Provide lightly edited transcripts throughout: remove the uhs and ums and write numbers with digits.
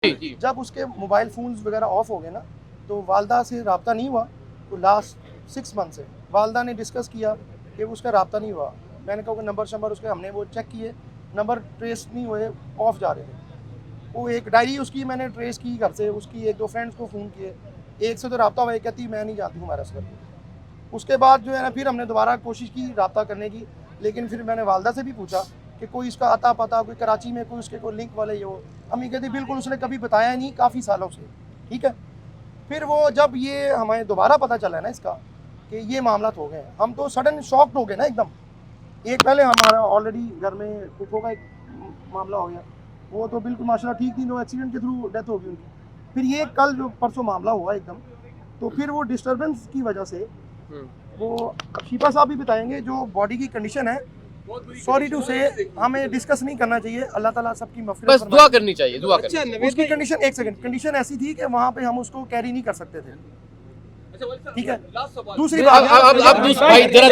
जब उसके mobile phones वगैरह ऑफ हो गए ना, तो वालदा से रब्ता नहीं हुआ। तो लास्ट 6 मंथ से वालदा ने डिस्कस किया कि उसका रब्ता नहीं हुआ। मैंने कहा कि नंबर शंबर उसके हमने वो चेक किए, नंबर ट्रेस नहीं हुए, ऑफ जा रहे थे। वो एक डायरी उसकी मैंने ट्रेस की घर से, उसकी 1-2 फ्रेंड्स को फ़ोन किए, एक से तो रब्ता हुआ, एक कहती मैं नहीं जानती हूँ हमारा सफ़र। उसके बाद जो है ना, फिर हमने दोबारा कोशिश की रब्ता करने की, लेकिन फिर मैंने वालदा से भी पूछा कि कोई इसका अता पता, कोई कराची में कोई उसके कोई लिंक वाले ये हो। अम्मी कहती बिल्कुल उसने कभी बताया नहीं काफ़ी सालों से, ठीक है। फिर वो जब ये हमें दोबारा पता चला ना इसका कि ये मामला हो गए, हम तो सडन शॉक्ड हो गए ना एकदम। एक पहले हमारा ऑलरेडी घर में कुकों का एक मामला हो गया, वो तो बिल्कुल माशाल्लाह ठीक थी, नो एक्सीडेंट के थ्रू डेथ हो गई उनकी। फिर ये कल जो परसों मामला हुआ एकदम, तो फिर वो डिस्टर्बेंस की वजह से वो शीपा साहब भी बताएंगे जो बॉडी की कंडीशन है, सॉरी टू से हमें डिस्कस नहीं करना चाहिए। अल्लाह ताला सबकी मग़फ़िरत बस दुआ करनी चाहिए, दुआ करनी चाहिए। उसकी कंडीशन, एक सेकंड, कंडीशन ऐसी थी कि वहाँ पे हम उसको कैरी नहीं कर सकते थे, ठीक है। दूसरी बात, अब भाई जरा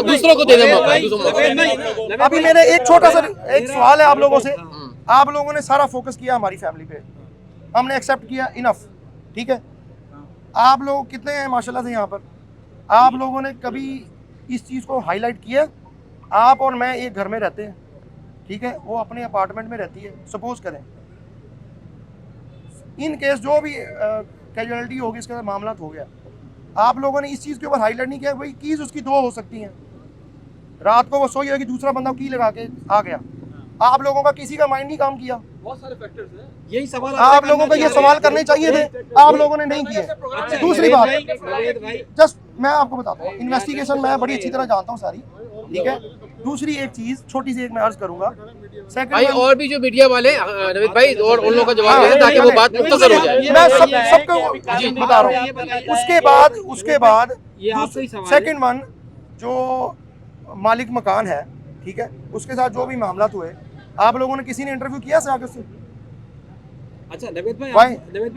दूसरों को दे दे मौका। अभी मेरे एक छोटा सा एक सवाल है आप लोगों से। आप लोगों ने सारा फोकस किया हमारी फैमिली पे, हमने एक्सेप्ट किया, इनफ, ठीक है। आप लोग कितने हैं माशाल्लाह से यहाँ पर, आप लोगों ने कभी इस चीज़ को हाईलाइट किया? आप और मैं एक घर में रहते हैं, ठीक है, वो अपने अपार्टमेंट में रहती है। सपोज करें इन केस जो भी कैजुअलिटी होगी, इसके साथ मामला हो गया, आप लोगों ने इस चीज़ के ऊपर हाईलाइट नहीं किया। भाई कीज़ उसकी 2 हो सकती हैं, रात को वो सोई होगी, दूसरा बंदा की लगा के आ गया, आप लोगों का किसी का माइंड नहीं काम किया। बहुत सारे फैक्टर्स हैं, यही सवाल आप लोगों को ये सवाल करने चाहिए थे, आप लोगों ने नहीं किए। दूसरी बात, जस्ट मैं आपको बताता हूँ, इन्वेस्टिगेशन मैं बड़ी अच्छी तरह जानता हूँ सारी, ठीक है। दूसरी एक चीज़ छोटी सी एक मैं अर्ज करूंगा, भाई और भी जो मीडिया वाले नवीद भाई और उन लोगों का जवाब दे ताकि वो बात मुख्तसर हो जाए। मैं सबको बता रहा हूँ। उसके बाद सेकंड वन, जो मालिक मकान है, ठीक है, उसके साथ जो भी मामला हुए, आप लोगों ने किसी ने इंटरव्यू किया से आगे से? अच्छा नवेद भाई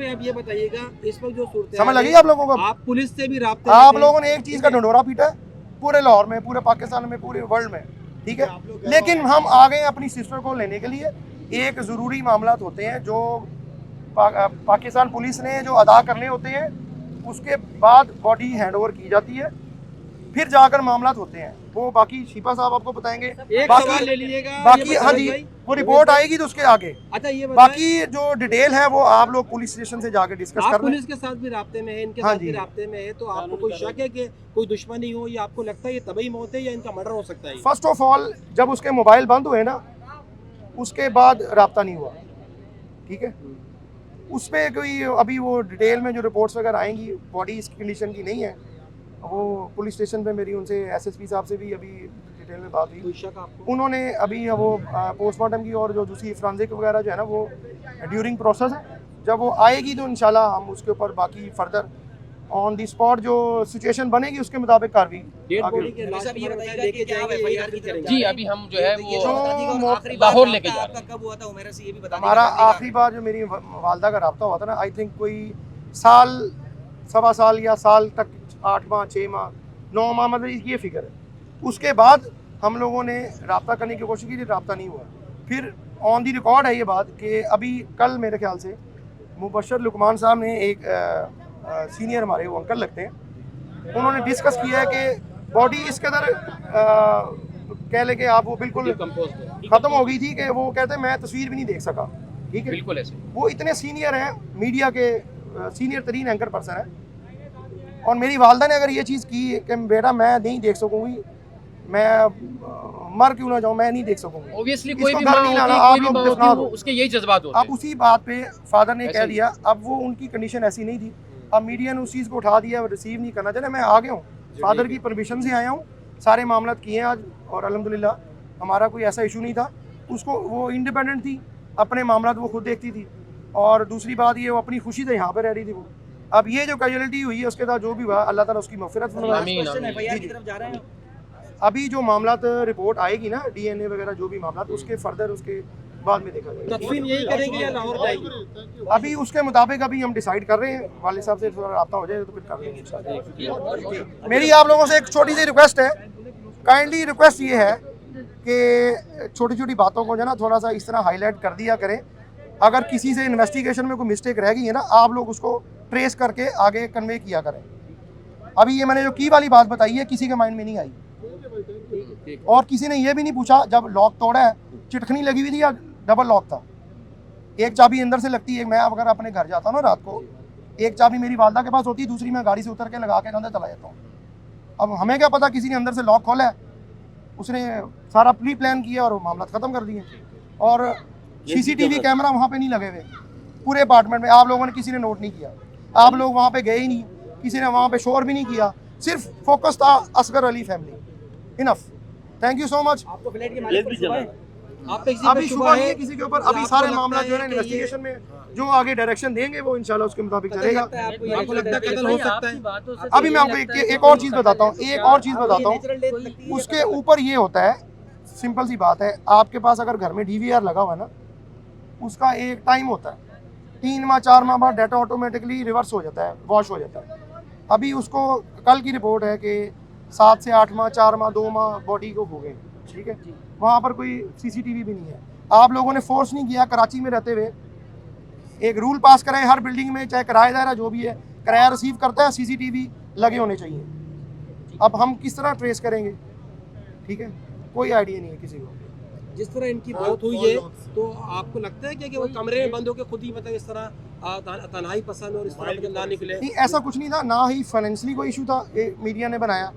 आप ये बताइएगा, इस वक्त जो सूरत समझ लगी आप लोगों को? आप पुलिस से भी राब्ते, आप लोगों ने एक चीज का ढंढोरा पीटा है पूरे लाहौर में, पूरे पाकिस्तान में, पूरे वर्ल्ड में, ठीक है। लेकिन हम आ गए अपनी सिस्टर को लेने के लिए। एक ज़रूरी मामला होते हैं जो पाकिस्तान पुलिस ने जो अदा करने होते हैं, उसके बाद बॉडी हैंड ओवर की जाती है, फिर जाकर मामला होते हैं। वो बाकी शीपा साहब आपको बताएंगे। बाकी ले लीजिएगा, बाकी हाँ जी, वो रिपोर्ट आएगी तो उसके आगे। अच्छा ये बाकी जो डिटेल है वो आप लोग पुलिस स्टेशन से जाके डिस्कस कर। पुलिस के साथ भी राब्ते में है, इनके साथ भी राब्ते में है, तो आपको कोई शक है कि कोई दुश्मनी हो, या आपको लगता है ये तबई मौत है या इनका मर्डर हो सकता है? फर्स्ट ऑफ ऑल, जब उसके मोबाइल बंद हुए ना, उसके बाद राब्ता नहीं हुआ, ठीक है। उस पर कोई अभी वो डिटेल में जो रिपोर्ट्स वगैरह आएंगी, बॉडी इस कंडीशन की नहीं है। वो पुलिस स्टेशन पे मेरी उनसे एसएसपी साहब से भी अभी डिटेल में बात हुई, उन्होंने अभी वो पोस्टमार्टम की और जो दूसरी फ्रांसिक वगैरह जो है ना, वो ड्यूरिंग प्रोसेस है। जब वो आएगी तो इंशाल्लाह हम उसके ऊपर बाकी फर्दर ऑन दी स्पॉट जो सिचुएशन बनेगी उसके मुताबिक कार्रवाई। जी अभी हम जो है वो लाहौर लेके जा रहे हैं। कब हुआ था उमेरा से ये भी बता दीजिए। हमारा आखिरी बार जो मेरी वालदा का रब्ता हुआ था ना, आई थिंक कोई साल, सवा साल या साल तक, 8 माह, 6 माह, 9 माह, मतलब ये फिगर है। उसके बाद हम लोगों ने रब्ता करने की कोशिश की थी, रब्ता नहीं हुआ। फिर ऑन दी रिकॉर्ड है ये बात कि अभी कल मेरे ख्याल से मुबशर लुकमान साहब ने, एक सीनियर हमारे वो अंकल लगते हैं, उन्होंने डिस्कस किया है कि बॉडी इस कदर कह ले कि आप वो बिल्कुल ख़त्म हो गई थी कि वो कहते हैं मैं तस्वीर भी नहीं देख सका, ठीक है। बिल्कुल ऐसे वो इतने सीनियर हैं, मीडिया के सीनियर तरीन एंकर पर्सन है, और मेरी वालदा ने अगर ये चीज़ की कि बेटा मैं नहीं देख सकूँगी, मैं मर क्यों ना जाऊँ, मैं नहीं देख सकूँगी। ऑब्वियसली कोई भी माँ होती है, उसके यही जज्बात होते हैं। अब उसी बात पे फादर ने कह दिया, अब वो उनकी कंडीशन ऐसी नहीं थी, अब मीडिया ने उस चीज़ को उठा दिया, रिसीव नहीं करना चाहिए। मैं आ गया हूँ, फादर की परमिशन से आया हूँ, सारे मामला किए हैं आज, और अल्हम्दुलिल्लाह हमारा कोई ऐसा इशू नहीं था। उसको वो इंडिपेंडेंट थी, अपने मामला वो खुद देखती थी, और दूसरी बात ये वो अपनी खुशी से यहाँ पर रह रही थी वो। अब ये जो कैजुअलिटी हुई है उसके साथ जो भी हुआ, अल्लाह ताला उसकी मग़फ़िरत फरमाए। अभी जो मामला रिपोर्ट आएगी ना, डीएनए वगैरह जो भी मामला, तो उसके फर्दर उसके बाद में देखा जाएगा। तदफीन यही करेंगे या लाहौर जाएगी? अभी उसके मुताबिक अभी हम डिसाइड कर रहे हैं, वाले साहब से थोड़ा रब्ता हो जाए तो फिर कर लेंगे इंशाल्लाह। मेरी आप लोगों से एक छोटी सी रिक्वेस्ट है, काइंडली रिक्वेस्ट ये है कि छोटी छोटी बातों को जो है ना थोड़ा सा इस तरह हाईलाइट कर दिया करें अगर किसी से इन्वेस्टिगेशन में कोई मिस्टेक रह गई है ना, आप लोग उसको ट्रेस करके आगे कन्वे किया करें। अभी ये मैंने जो की वाली बात बताई है किसी के माइंड में नहीं आई, और किसी ने ये भी नहीं पूछा जब लॉक तोड़ा है चिटखनी लगी हुई थी या डबल लॉक था। एक चाबी अंदर से लगती है, मैं अगर अपने घर जाता हूँ ना रात को, एक चाबी मेरी वालदा के पास होती है, दूसरी मैं गाड़ी से उतर के लगा के अंदर चला जाता हूँ। अब हमें क्या पता किसी ने अंदर से लॉक खोला है, उसने सारा प्री प्लान किया और मामला ख़त्म कर दिए। और सीसीटीवी कैमरा वहाँ पे नहीं लगे हुए पूरे अपार्टमेंट में, आप लोगों ने किसी ने नोट नहीं किया, आप लोग वहाँ पे गए ही नहीं, किसी ने वहाँ पे शोर भी नहीं किया, सिर्फ फोकस था Asgar Ali family. Enough, thank you so much. आपको फ्लैट के मालिक पर शुबा है? आप पे किसी अभी पर शुबह शुबा नहीं है है? किसी के ऊपर, तो अभी आपको सारे लगता मामला जो है ना है कि ये- इन्वेस्टिगेशन में जो आगे डायरेक्शन देंगे वो इंशाल्लाह उसके मुताबिक चलेगा। आपको लगता है कत्ल हो सकता है? अभी मैं आपको एक और चीज़ बताता हूँ, एक और चीज़ बताता हूँ। उसके ऊपर ये होता है, सिंपल सी बात है, आपके पास अगर घर में DVR लगा हुआ है ना, उसका एक टाइम होता है, 3 माह 4 माह बाद डाटा ऑटोमेटिकली रिवर्स हो जाता है, वॉश हो जाता है। अभी उसको कल की रिपोर्ट है कि 7 से 8 माह 4 माह 2 माह बॉडी को हो गए, ठीक है। वहाँ पर कोई CCTV भी नहीं है। आप लोगों ने फोर्स नहीं किया, कराची में रहते हुए एक रूल पास कराए हर बिल्डिंग में, चाहे किराएदार है जो भी है, किराया रिसीव करता है, CCTV लगे होने चाहिए। अब हम किस तरह ट्रेस करेंगे, ठीक है, कोई आइडिया नहीं है किसी को। जिस तरह इनकी मौत हुई है तो आपको लगता है कि वो कमरे में बंद होकर खुद ही मतलब इस तरह तन्हाई पसंद और इस तरह मतलब ना निकले? नहीं, ऐसा कुछ नहीं था, ना ही फाइनेंशियली कोई इशू था, ये मीडिया ने बनाया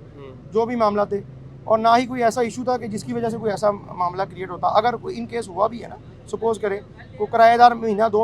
जो भी मामला थे, और ना ही कोई ऐसा इशू था कि जिसकी वजह से कोई ऐसा मामला क्रिएट होता। अगर कोई इन केस हुआ भी है ना, सपोज करें कोई किराएदार महीना 2